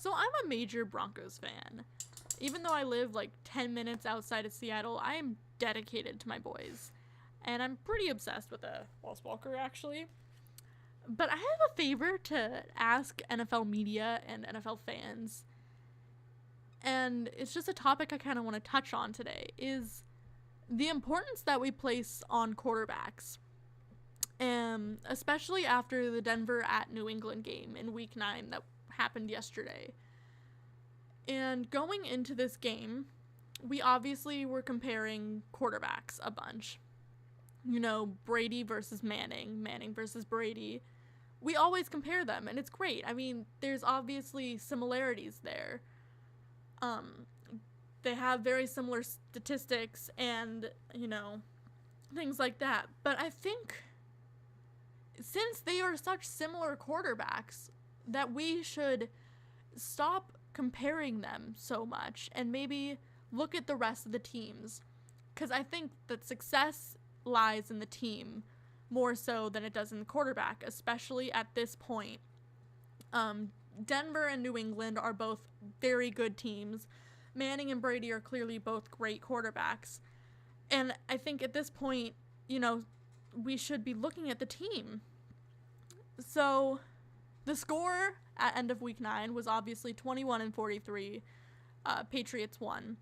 So I'm a major Broncos fan. Even though I live like 10 minutes outside of Seattle, I am dedicated to my boys. And I'm pretty obsessed with Wes Welker, actually. But I have a favor to ask NFL media and NFL fans. And it's just a topic I kind of want to touch on today, is the importance that we place on quarterbacks. Especially after the Denver at New England game in week 9 that happened yesterday. And going into this game, we obviously were comparing quarterbacks a bunch. You know, Brady versus Manning, Manning versus Brady. We always compare them, and it's great. I mean, there's obviously similarities there. They have very similar statistics and, you know, things like that. But I think since they are such similar quarterbacks, that we should stop comparing them so much and maybe look at the rest of the teams. Because I think that success lies in the team more so than it does in the quarterback, especially at this point. Denver and New England are both very good teams. Manning and Brady are clearly both great quarterbacks. And I think at this point, you know, we should be looking at the team. So the score at end of week 9 was obviously 21-43. Patriots won.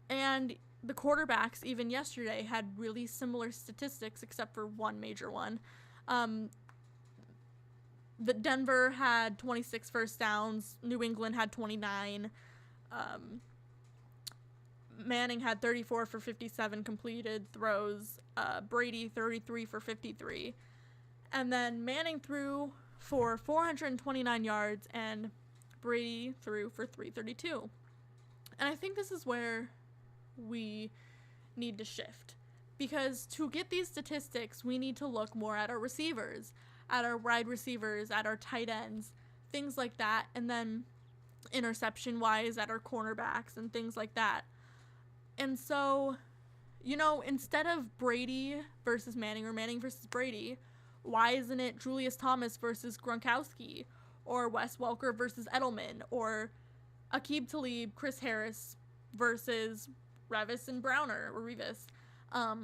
And the quarterbacks, even yesterday, had really similar statistics except for one major one. The Denver had 26 first downs. New England had 29. Manning had 34 for 57 completed throws. Brady 33 for 53. And then Manning threw for 429 yards and Brady threw for 332. And I think this is where we need to shift. Because to get these statistics, we need to look more at our receivers, at our wide receivers, at our tight ends, things like that. And then interception-wise at our cornerbacks and things like that. And so, you know, instead of Brady versus Manning or Manning versus Brady, why isn't it Julius Thomas versus Gronkowski, or Wes Welker versus Edelman, or Aqib Talib, Chris Harris versus Revis and Browner, or Revis? Why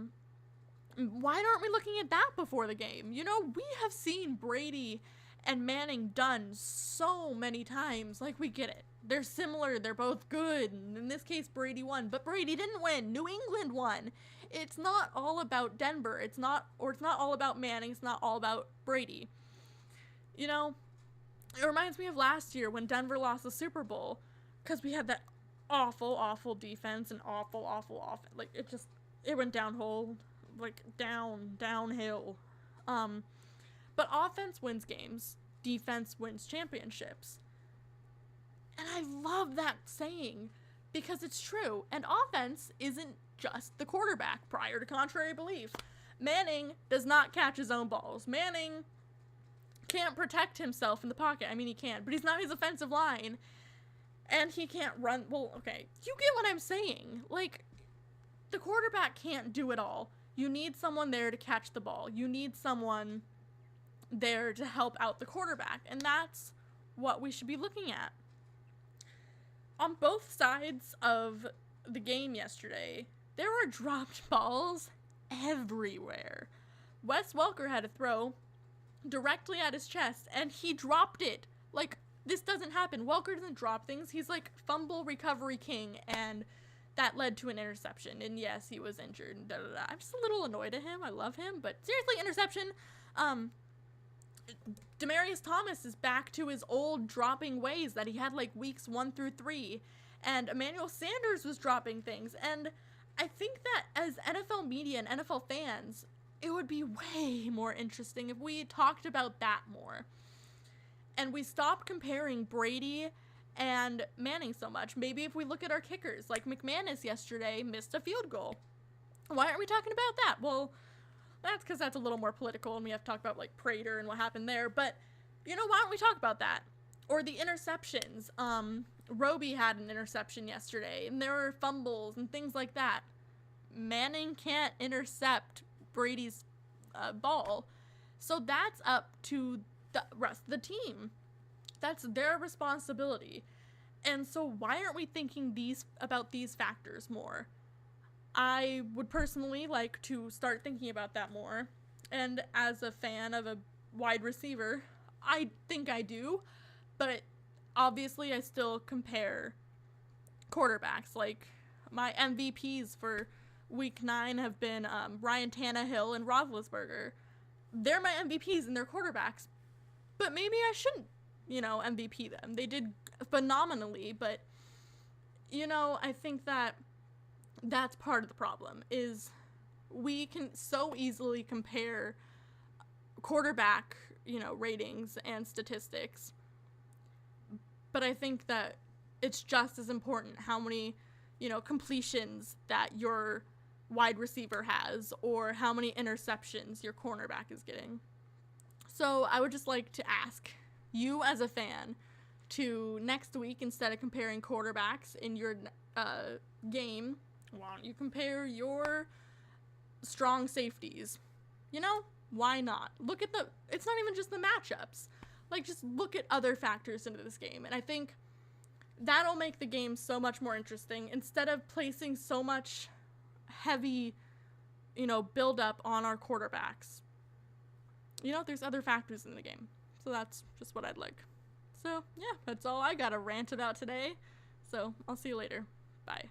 aren't we looking at that before the game? You know, we have seen Brady and Manning done so many times. Like, we get it. They're similar. They're both good. And in this case, Brady won. But Brady didn't win. New England won. It's not all about Denver. It's not all about Manning. It's not all about Brady. You know, it reminds me of last year when Denver lost the Super Bowl because we had that awful defense and awful offense. Like, it went downhill, like downhill. But offense wins games. Defense wins championships. And I love that saying because it's true. And offense isn't just the quarterback, prior to contrary belief. Manning does not catch his own balls. Manning can't protect himself in the pocket. I mean, he can, but he's not his offensive line. And he can't run. Well, okay, you get what I'm saying. Like, the quarterback can't do it all. You need someone there to catch the ball. You need someone there to help out the quarterback. And that's what we should be looking at. On both sides of the game yesterday, there were dropped balls everywhere. Wes Welker had a throw directly at his chest, and he dropped it. Like, this doesn't happen. Welker doesn't drop things. He's like fumble recovery king, and that led to an interception. And yes, he was injured. And I'm just a little annoyed at him. I love him, but seriously, interception. Demaryius Thomas is back to his old dropping ways that he had like weeks 1 through 3, and Emmanuel Sanders was dropping things. And I think that as NFL media and NFL fans, it would be way more interesting if we talked about that more. And we stopped comparing Brady and Manning so much. Maybe if we look at our kickers, like McManus yesterday missed a field goal. Why aren't we talking about that? Well, that's because that's a little more political and we have to talk about like Prater and what happened there. But, you know, why don't we talk about that? Or the interceptions. Roby had an interception yesterday and there were fumbles and things like that. Manning can't intercept Brady's ball. So that's up to the rest of the team. That's their responsibility. And so why aren't we thinking about these factors more? I would personally like to start thinking about that more. And as a fan of a wide receiver, I think I do. But obviously, I still compare quarterbacks. Like, my MVPs for week 9 have been Ryan Tannehill and Roethlisberger. They're my MVPs and they're quarterbacks. But maybe I shouldn't, MVP them. They did phenomenally, but, I think that's part of the problem is we can so easily compare quarterback, ratings and statistics. But I think that it's just as important how many, completions that your wide receiver has or how many interceptions your cornerback is getting. So I would just like to ask you as a fan to next week, instead of comparing quarterbacks in your game, why don't you compare your strong safeties? Why not? It's not even just the matchups. Like, just look at other factors into this game. And I think that'll make the game so much more interesting instead of placing so much heavy, build up on our quarterbacks. There's other factors in the game. So that's just what I'd like. So, yeah, that's all I got to rant about today. So, I'll see you later. Bye.